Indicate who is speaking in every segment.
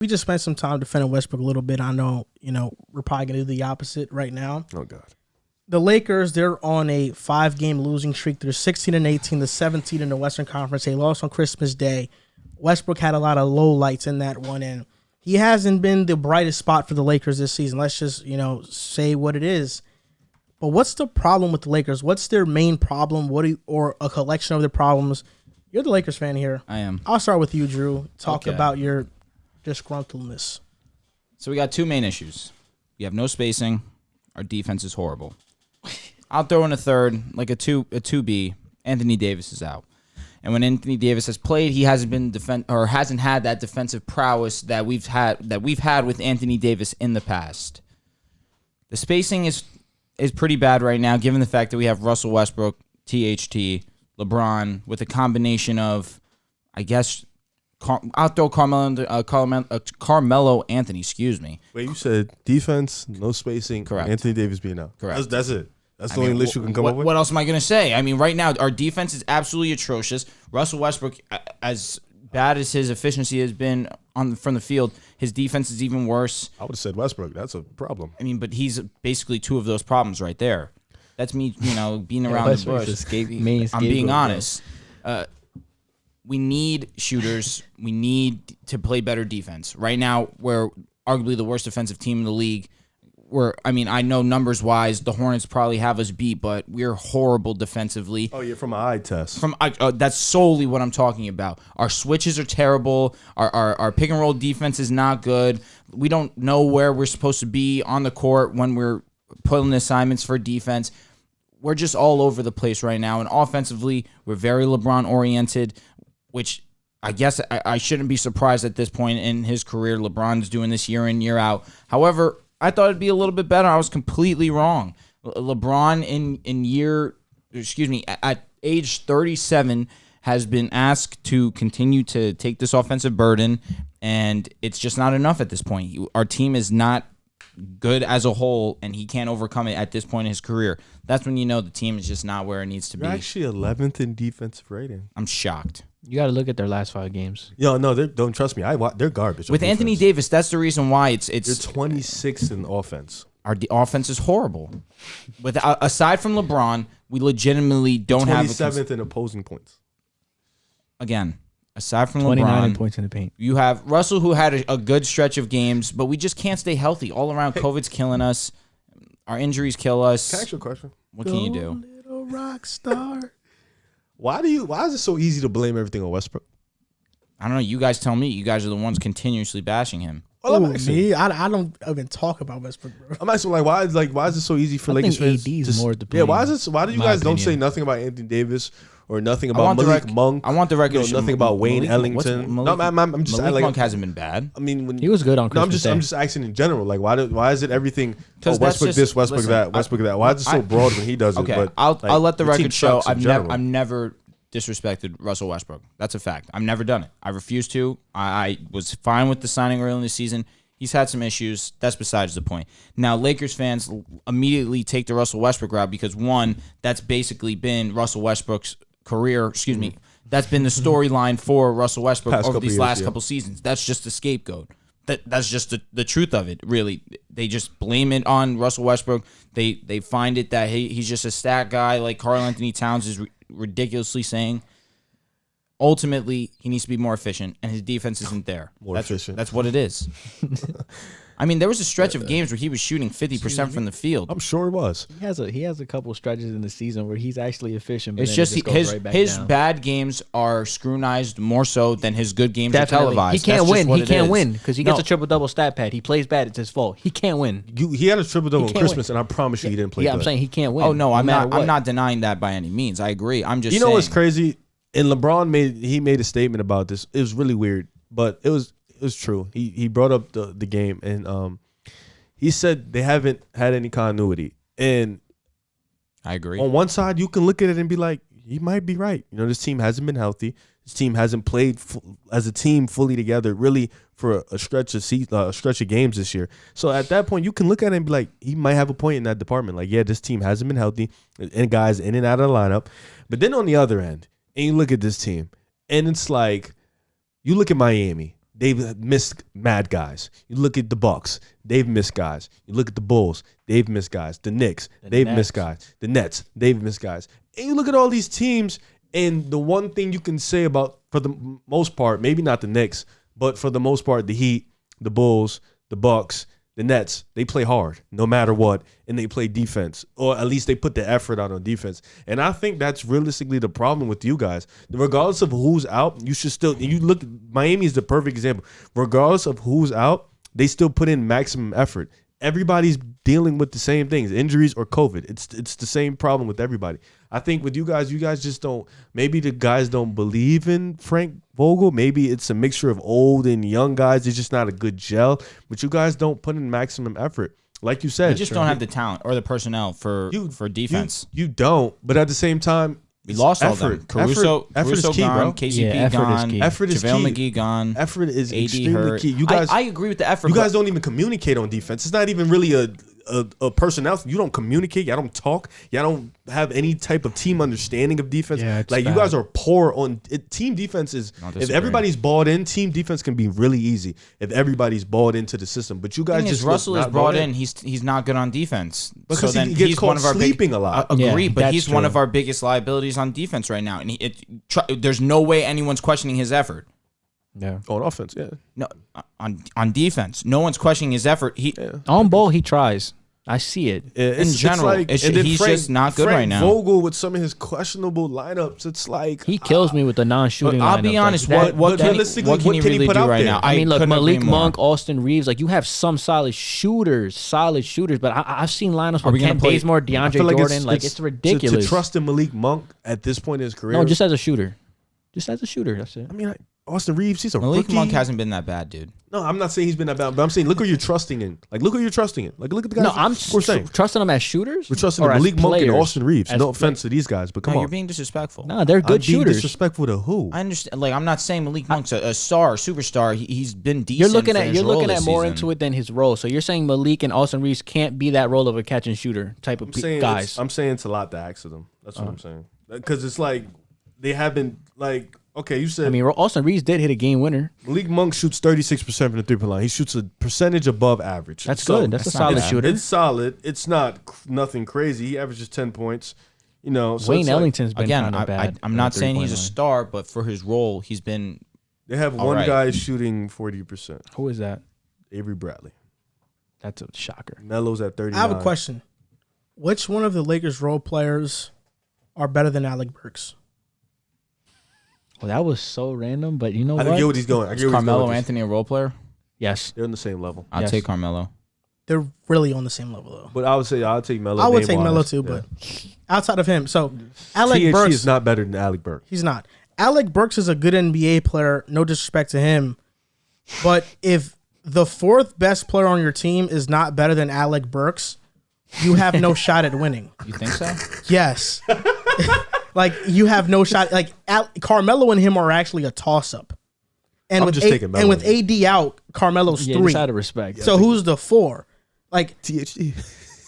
Speaker 1: We just spent some time defending Westbrook a little bit. I know, we're probably going to do the opposite right now.
Speaker 2: Oh, God.
Speaker 1: The Lakers, they're on a 5-game losing streak. They're 16-18, the 17th in the Western Conference. They lost on Christmas Day. Westbrook had a lot of low lights in that one, and he hasn't been the brightest spot for the Lakers this season. Let's just, say what it is. But what's the problem with the Lakers? What's their main problem? Or a collection of their problems? You're the Lakers fan here.
Speaker 3: I am.
Speaker 1: I'll start with you, Drew. Talk
Speaker 3: Okay.
Speaker 1: about your disgruntledness.
Speaker 3: So we got two main issues. We have no spacing. Our defense is horrible. I'll throw in a third, like a 2B. Anthony Davis is out. And when Anthony Davis has played, he hasn't been hasn't had that defensive prowess that we've had with Anthony Davis in the past. The spacing is pretty bad right now, given the fact that we have Russell Westbrook, THT, LeBron, with a combination of, I guess, I'll throw Carmelo Anthony. Excuse me.
Speaker 2: Wait, you said defense, no spacing,
Speaker 3: Correct.
Speaker 2: Anthony Davis being out.
Speaker 3: Correct.
Speaker 2: That's it. That's the only list you can come up with?
Speaker 3: What else am I going to say? I mean, right now, our defense is absolutely atrocious. Russell Westbrook, as bad as his efficiency has been from the field, his defense is even worse.
Speaker 2: I would have said Westbrook. That's a problem.
Speaker 3: I mean, but he's basically two of those problems right there. That's me, being around the bush. I'm being honest. We need shooters. We need to play better defense. Right now, we're arguably the worst defensive team in the league. I know numbers-wise, the Hornets probably have us beat, but we're horrible defensively.
Speaker 2: Oh, you're from an eye test.
Speaker 3: That's solely what I'm talking about. Our switches are terrible. Our pick-and-roll defense is not good. We don't know where we're supposed to be on the court when we're putting assignments for defense. We're just all over the place right now. And offensively, we're very LeBron-oriented, which I guess I shouldn't be surprised at this point in his career. LeBron's doing this year in, year out. However, I thought it'd be a little bit better. I was completely wrong. LeBron at age 37 has been asked to continue to take this offensive burden, and it's just not enough at this point. Our team is not good as a whole, and he can't overcome it at this point in his career. That's when you know the team is just not where it needs to be.
Speaker 2: You're actually 11th in defensive rating.
Speaker 3: I'm shocked.
Speaker 4: You got to look at their last 5 games.
Speaker 2: Yo, no, don't trust me. They're garbage.
Speaker 3: With Anthony Davis, that's the reason why it's.
Speaker 2: They're 26th in offense.
Speaker 3: Our offense is horrible. Aside from LeBron, we legitimately don't have
Speaker 2: 27th in opposing points.
Speaker 3: Again, aside from
Speaker 4: 29
Speaker 3: LeBron,
Speaker 4: points in the paint.
Speaker 3: You have Russell, who had a good stretch of games, but we just can't stay healthy all around. COVID's killing us. Our injuries kill us.
Speaker 2: Can I ask you a question?
Speaker 3: What can you do?
Speaker 1: Little rock star.
Speaker 2: Why is it so easy to blame everything on Westbrook?
Speaker 3: I don't know. You guys tell me. You guys are the ones continuously bashing him.
Speaker 2: Well,
Speaker 1: me? I don't even talk about Westbrook, bro.
Speaker 2: I'm asking, why is it so easy for Lakers fans?
Speaker 4: More to blame,
Speaker 2: why do you guys don't say nothing about Anthony Davis or nothing about Malik Monk?
Speaker 3: I want the record.
Speaker 2: Nothing about Wayne Ellington.
Speaker 3: I'm just Malik Monk hasn't been bad.
Speaker 2: I mean,
Speaker 4: he was good on Christmas Day.
Speaker 2: I'm just asking in general. Like, why is it everything? Westbrook this, Westbrook that, Westbrook that. Why is it so broad when he does it?
Speaker 3: Okay,
Speaker 2: but
Speaker 3: I'll let the record show. I've
Speaker 2: never.
Speaker 3: never disrespected Russell Westbrook. That's a fact. I've never done it. I refuse to. I was fine with the signing early in the season. He's had some issues. That's besides the point. Now, Lakers fans immediately take the Russell Westbrook route because, one, that's basically been Russell Westbrook's career. That's been the storyline for Russell Westbrook over these last couple seasons. That's just the scapegoat. That's just the truth of it, really. They just blame it on Russell Westbrook. They find it that he's just a stat guy like Karl Anthony Towns is ridiculously saying. Ultimately, he needs to be more efficient, and his defense isn't there.
Speaker 2: Efficient.
Speaker 3: That's what it is. I mean, there was a stretch of games where he was shooting 50% from the field.
Speaker 2: I'm sure it was.
Speaker 4: He has a couple stretches in the season where he's actually efficient. But
Speaker 3: it's just his
Speaker 4: down.
Speaker 3: bad games are scrutinized more so than his good games
Speaker 4: Definitely.
Speaker 3: are televised.
Speaker 4: He can't win. He can't win because he gets a triple-double stat pad. He plays bad. It's his fault. He can't win.
Speaker 2: He had a triple-double on Christmas, and I promise you he didn't play good.
Speaker 4: I'm saying he can't win.
Speaker 3: Oh, no, I'm not denying that by any means. I agree. I'm just saying.
Speaker 2: You know what's crazy? And LeBron made a statement about this. It was really weird, but it was true. He brought up the game, and he said they haven't had any continuity. And
Speaker 3: I agree.
Speaker 2: On one side, you can look at it and be like, he might be right. This team hasn't been healthy. This team hasn't played as a team fully together, really, for a stretch of games this year. So at that point, you can look at it and be like, he might have a point in that department. Like, yeah, this team hasn't been healthy, and guys in and out of the lineup. But then on the other end, and you look at this team, and it's like, you look at Miami. they've missed mad guys. You look at the Bucks, they've missed guys. You look at the Bulls, they've missed guys. The Knicks, they've missed guys. The Nets, they've missed guys. And you look at all these teams, and the one thing you can say about, for the most part, maybe not the Knicks, but for the most part, the Heat, the Bulls, the Bucks, the Nets, they play hard no matter what, and they play defense, or at least they put the effort out on defense. And I think that's realistically the problem with you guys. Regardless of who's out, you should still, you look, Miami is the perfect example. Regardless of who's out, they still put in maximum effort. Everybody's dealing with the same things, injuries or COVID. It's the same problem with everybody. I think with you guys just don't, maybe the guys don't believe in Frank Vogel. Maybe it's a mixture of old and young guys. It's just not a good gel. But you guys don't put in maximum effort. Like you said.
Speaker 3: We just don't have the talent or the personnel for defense.
Speaker 2: You don't. But at the same time,
Speaker 3: we lost
Speaker 2: effort.
Speaker 3: all them. Caruso
Speaker 2: is key,
Speaker 3: gone,
Speaker 2: bro.
Speaker 3: KCP gone,
Speaker 2: Effort is
Speaker 3: JaVale
Speaker 2: key.
Speaker 3: McGee gone.
Speaker 2: Effort is
Speaker 3: AD
Speaker 2: extremely
Speaker 3: hurt.
Speaker 2: key. You guys,
Speaker 3: I agree with the effort.
Speaker 2: You guys don't even communicate on defense. It's not even really a personnel. You don't communicate. Y'all don't talk. Y'all don't have any type of team understanding of defense.
Speaker 4: Yeah, it's
Speaker 2: like
Speaker 4: bad.
Speaker 2: you guys are poor on it. Team defense is, if everybody's balled in, team defense can be really easy if everybody's balled into the system. But you guys just
Speaker 3: Russell is
Speaker 2: not
Speaker 3: brought in. He's not good on defense
Speaker 2: because
Speaker 3: so then
Speaker 2: he gets
Speaker 3: he's
Speaker 2: caught
Speaker 3: one of our
Speaker 2: sleeping a lot.
Speaker 3: Agree,
Speaker 4: Yeah,
Speaker 3: but he's
Speaker 4: that's
Speaker 3: one
Speaker 4: true.
Speaker 3: of our biggest liabilities on defense right now, and there's no way anyone's questioning his effort.
Speaker 4: Yeah.
Speaker 2: On offense, yeah.
Speaker 3: No, on defense, no one's questioning his effort.
Speaker 4: On ball, he tries. I see it.
Speaker 3: In general,
Speaker 2: and then
Speaker 3: he's just not good
Speaker 2: Frank
Speaker 3: right now.
Speaker 2: Vogel with some of his questionable lineups, it's like
Speaker 4: He kills me with the non-shooting.
Speaker 3: I'll be
Speaker 4: lineup.
Speaker 3: honest.
Speaker 4: Like,
Speaker 3: What can
Speaker 2: realistically,
Speaker 3: he
Speaker 2: what can he
Speaker 3: really
Speaker 2: put
Speaker 3: do
Speaker 2: out
Speaker 3: right
Speaker 2: there?
Speaker 3: now?
Speaker 4: I mean, look,
Speaker 3: couldn't agree
Speaker 4: Malik
Speaker 3: more.
Speaker 4: Monk, Austin Reeves, like you have some solid shooters, but we seen lineups
Speaker 3: Are we
Speaker 4: with
Speaker 3: gonna
Speaker 4: Kent
Speaker 3: play-
Speaker 4: Bazemore,
Speaker 2: I
Speaker 4: DeAndre
Speaker 2: feel like
Speaker 4: Jordan. It's ridiculous.
Speaker 2: To trust in Malik Monk at this point in his career.
Speaker 4: No, just as a shooter. Just as a shooter. That's it.
Speaker 2: I mean, Austin Reeves, he's a
Speaker 3: Malik
Speaker 2: rookie.
Speaker 3: Monk hasn't been that bad, dude.
Speaker 2: No, I'm not saying he's been that bad, but I'm saying look who you're trusting in. Like, look who you're trusting in. Like, look at the guys.
Speaker 4: No, I'm
Speaker 2: we're saying.
Speaker 4: trusting them as shooters.
Speaker 2: We're trusting
Speaker 4: or as
Speaker 2: Malik Monk and
Speaker 4: players?
Speaker 2: Austin Reeves.
Speaker 4: As
Speaker 2: No offense to these guys, but come
Speaker 3: No,
Speaker 2: on.
Speaker 3: you're being disrespectful.
Speaker 4: No, they're
Speaker 2: I'm
Speaker 4: good
Speaker 2: being
Speaker 4: shooters.
Speaker 2: disrespectful to who?
Speaker 3: I understand. Like, I'm not saying Malik Monk's a star, superstar. He's been decent.
Speaker 4: You're looking
Speaker 3: for
Speaker 4: at
Speaker 3: his role this
Speaker 4: more
Speaker 3: season.
Speaker 4: into it than his role. So you're saying Malik and Austin Reeves can't be that role of a catch and shooter type of guys.
Speaker 2: I'm saying it's a lot to ask of them. That's what I'm saying. Because it's like they haven't, like, okay, you said
Speaker 4: I mean, Austin Reeves did hit a game winner.
Speaker 2: Malik Monk shoots 36% from the three-point line. He shoots a percentage above average.
Speaker 4: That's
Speaker 2: So,
Speaker 4: good. That's a
Speaker 3: that's not
Speaker 4: solid
Speaker 3: bad.
Speaker 4: shooter.
Speaker 2: It's solid. It's not nothing crazy. He averages 10 points. You know, so
Speaker 4: Wayne
Speaker 2: it's like,
Speaker 4: Ellington's been
Speaker 3: Again,
Speaker 4: kind of bad.
Speaker 3: I'm not saying he's a star, but for his role, he's been.
Speaker 2: they have
Speaker 3: All
Speaker 2: one
Speaker 3: right.
Speaker 2: guy shooting 40%.
Speaker 4: Who is that?
Speaker 2: Avery Bradley.
Speaker 4: That's a shocker.
Speaker 2: Melo's at 39.
Speaker 1: I have a question. Which one of the Lakers role players are better than Alec Burks?
Speaker 4: Well, that was so random, but you know
Speaker 2: I
Speaker 4: what?
Speaker 2: get what he's going. I
Speaker 3: Is
Speaker 2: get what he's going
Speaker 3: Carmelo
Speaker 2: with this.
Speaker 3: Anthony a role player?
Speaker 4: Yes.
Speaker 2: They're on the same level.
Speaker 3: I'll
Speaker 4: Yes.
Speaker 3: take Carmelo.
Speaker 1: They're really on the same level, though.
Speaker 2: But I would say I'll take Melo.
Speaker 1: I would take
Speaker 2: name-wise.
Speaker 1: Melo too,
Speaker 2: Yeah.
Speaker 1: but outside of him, so Alec
Speaker 2: THT
Speaker 1: Burks
Speaker 2: is not better than Alec Burks.
Speaker 1: He's not. Alec Burks is a good NBA player. No disrespect to him, but if the fourth best player on your team is not better than Alec Burks, you have no shot at winning.
Speaker 3: You think so?
Speaker 1: Yes, like you have no shot. Like Carmelo and him are actually a toss up. And
Speaker 2: I'm
Speaker 1: with
Speaker 2: just taking Melo.
Speaker 1: and with AD out, Carmelo's
Speaker 4: Yeah,
Speaker 1: three.
Speaker 4: just out of respect.
Speaker 1: So who's the four? Like
Speaker 2: THT.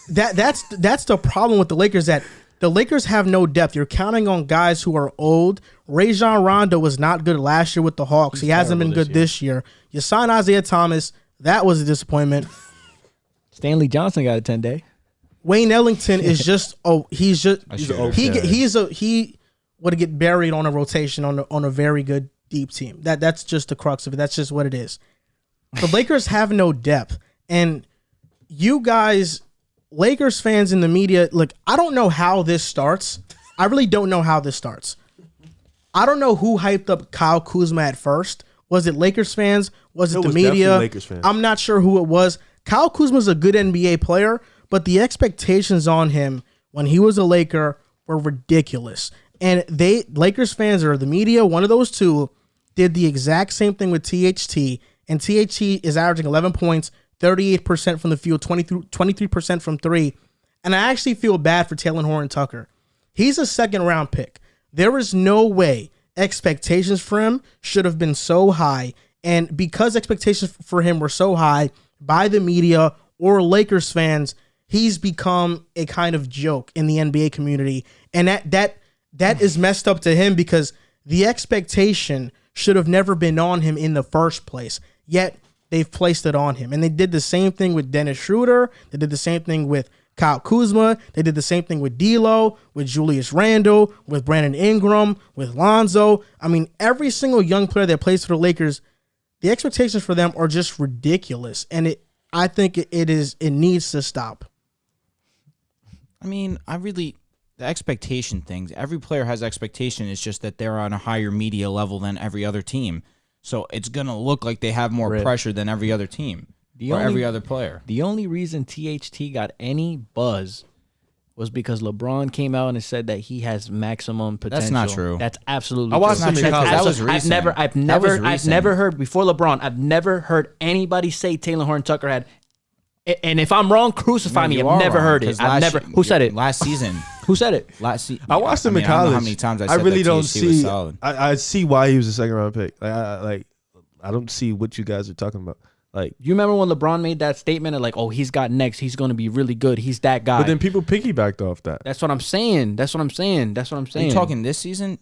Speaker 1: that's the problem with the Lakers, that the Lakers have no depth. You're counting on guys who are old. Rajon Rondo was not good last year with the Hawks. He hasn't been good this year. You sign Isaiah Thomas. That was a disappointment.
Speaker 4: Stanley Johnson got a 10-day.
Speaker 1: Wayne Ellington is just he would get buried on a rotation on a very good deep team. That's just the crux of it. That's just what it is. The Lakers have no depth, and you guys, Lakers fans in the media, look, I don't know how this starts. I really don't know how this starts. I don't know who hyped up Kyle Kuzma at first. Was it Lakers fans? Was it the
Speaker 2: was
Speaker 1: media?
Speaker 2: definitely Lakers fans.
Speaker 1: I'm not sure who it was. Kyle Kuzma's a good NBA player, but the expectations on him when he was a Laker were ridiculous. And Lakers fans or the media, one of those two, did the exact same thing with THT. And THT is averaging 11 points, 38% from the field, 23% from three. And I actually feel bad for Talen Horton-Tucker. He's a second-round pick. There is no way expectations for him should have been so high. And because expectations for him were so high by the media or Lakers fans, he's become a kind of joke in the NBA community. And that is messed up to him, because the expectation should have never been on him in the first place. Yet they've placed it on him. And they did the same thing with Dennis Schroeder. They did the same thing with Kyle Kuzma. They did the same thing with D'Lo, with Julius Randle, with Brandon Ingram, with Lonzo. I mean, every single young player that plays for the Lakers, the expectations for them are just ridiculous. And I think it needs to stop.
Speaker 3: I mean, the expectation things, every player has expectation. It's just that they're on a higher media level than every other team. So it's going to look like they have more pressure than every other team every other player.
Speaker 4: The only reason THT got any buzz was because LeBron came out and said that he has maximum potential.
Speaker 3: That's not true.
Speaker 4: That's absolutely
Speaker 2: I watched
Speaker 4: true.
Speaker 2: him in college.
Speaker 3: That was recent.
Speaker 4: I've never heard before LeBron. I've never heard anybody say Taylor Horton Tucker had. And if I'm wrong, crucify me. I've never heard it. I've never. Who said it?
Speaker 3: Last season.
Speaker 4: Who said it?
Speaker 2: I watched him in college.
Speaker 3: I don't know how many times I said
Speaker 2: really
Speaker 3: that
Speaker 2: don't
Speaker 3: THT was
Speaker 2: see.
Speaker 3: solid.
Speaker 2: I see why he was a second round pick. I don't see what you guys are talking about. Like,
Speaker 4: you remember when LeBron made that statement of like, oh, he's got next. He's going to be really good. He's that guy.
Speaker 2: but then people piggybacked off that.
Speaker 4: That's what I'm saying. That's what I'm saying.
Speaker 3: Are you talking this season?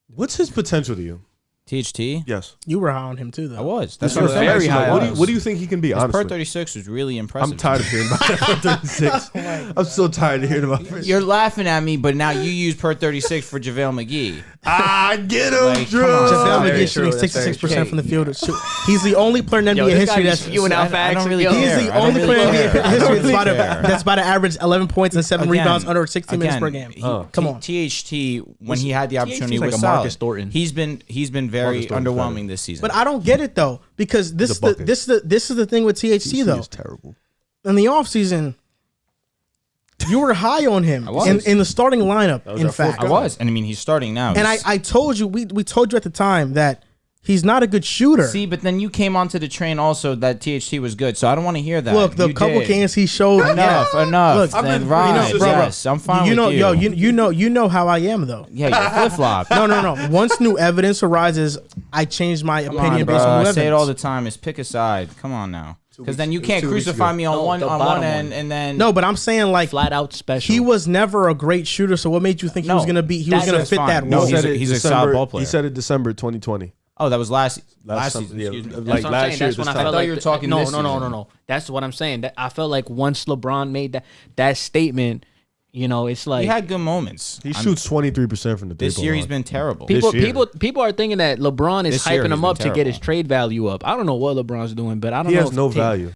Speaker 2: What's his potential to you?
Speaker 3: THT?
Speaker 2: Yes.
Speaker 1: You were high on him too, though.
Speaker 3: I was.
Speaker 2: That's
Speaker 3: what I'm saying.
Speaker 4: very high.
Speaker 2: What do you think he can be?
Speaker 3: His
Speaker 2: Honestly,
Speaker 3: per 36 was really impressive.
Speaker 2: I'm tired of hearing about that per 36. I'm so tired of hearing about it.
Speaker 3: You're laughing at me, but now you use per 36 for JaVale McGee.
Speaker 2: Get him,
Speaker 3: Like,
Speaker 2: Drew.
Speaker 3: come on.
Speaker 1: JaVale
Speaker 3: Very
Speaker 1: McGee shooting
Speaker 2: true.
Speaker 1: 66% from the field. He's the only player in NBA history that's
Speaker 4: spewing out
Speaker 3: I
Speaker 4: facts.
Speaker 3: don't really
Speaker 4: Yo.
Speaker 3: care.
Speaker 1: He's the
Speaker 3: I don't
Speaker 1: only
Speaker 3: really
Speaker 1: player in
Speaker 3: care.
Speaker 1: NBA
Speaker 3: I
Speaker 1: history
Speaker 3: don't really care.
Speaker 1: that's about to average 11 points and 7 rebounds under 16 minutes per game. Come on.
Speaker 3: THT, when he had the opportunity,
Speaker 4: THT 's like
Speaker 3: was
Speaker 4: a Marcus
Speaker 3: solid.
Speaker 4: Thornton.
Speaker 3: He's been very
Speaker 2: Marcus Thornton's
Speaker 3: underwhelming
Speaker 2: better.
Speaker 3: this season.
Speaker 1: But I don't get it though, because this is the thing with THT though.
Speaker 2: Is terrible.
Speaker 1: In the offseason, you were high on him
Speaker 3: I was.
Speaker 1: in the starting lineup.
Speaker 2: was
Speaker 1: In
Speaker 2: our fourth
Speaker 1: fact,
Speaker 3: I was, and I mean he's starting now.
Speaker 1: and
Speaker 3: He's-
Speaker 1: I told you we told you at the time that he's not a good shooter.
Speaker 3: see, but then you came onto the train also that THT was good, so I don't want to hear that.
Speaker 1: Look, the
Speaker 3: You
Speaker 1: couple
Speaker 3: did.
Speaker 1: games he showed.
Speaker 3: Enough.
Speaker 1: Look,
Speaker 3: Then
Speaker 2: been
Speaker 3: right,
Speaker 2: pretty consistent.
Speaker 3: yes, I'm fine
Speaker 1: you know,
Speaker 3: with you.
Speaker 1: yo, you know how I am though.
Speaker 3: Yeah, you flip flop.
Speaker 1: No. Once new evidence arises, I change my opinion based on new
Speaker 3: I say it
Speaker 1: evidence.
Speaker 3: all the time. Is pick a side. Come on now, because then you
Speaker 2: it was
Speaker 3: can't
Speaker 2: 2 weeks
Speaker 3: crucify
Speaker 2: ago.
Speaker 3: me on
Speaker 4: No,
Speaker 3: one
Speaker 4: the
Speaker 3: on
Speaker 4: bottom
Speaker 3: one end,
Speaker 4: one.
Speaker 3: and then
Speaker 1: No, but I'm saying like
Speaker 4: Flat out special.
Speaker 1: he was never a great shooter. So what made you think he was
Speaker 3: No,
Speaker 1: gonna be? He
Speaker 3: that's
Speaker 1: was gonna
Speaker 3: just
Speaker 1: fit
Speaker 3: fine.
Speaker 1: that
Speaker 3: No,
Speaker 1: role.
Speaker 3: he's a solid ball player.
Speaker 2: He said it December 2020.
Speaker 3: Oh, that was last
Speaker 2: summer,
Speaker 3: season.
Speaker 2: yeah,
Speaker 3: Excuse me.
Speaker 2: like
Speaker 4: That's what I'm
Speaker 2: last
Speaker 4: saying.
Speaker 2: year
Speaker 4: That's
Speaker 2: this
Speaker 4: when I
Speaker 2: time.
Speaker 4: felt
Speaker 3: I thought
Speaker 4: like
Speaker 3: you were talking
Speaker 4: no,
Speaker 3: this
Speaker 4: no.
Speaker 3: season.
Speaker 4: That's what I'm saying. That I felt like once LeBron made that statement, it's like
Speaker 3: He had good moments.
Speaker 2: He shoots 23% from the
Speaker 3: This
Speaker 2: three-point
Speaker 3: year
Speaker 2: line.
Speaker 3: he's been terrible.
Speaker 2: This year.
Speaker 4: people are thinking that LeBron is
Speaker 3: This year
Speaker 4: hyping
Speaker 3: he's
Speaker 4: him
Speaker 3: been
Speaker 4: up to get his
Speaker 3: terrible.
Speaker 4: trade value up. I don't know what LeBron's doing, but I don't
Speaker 2: He
Speaker 4: know.
Speaker 2: has no
Speaker 4: if
Speaker 2: value.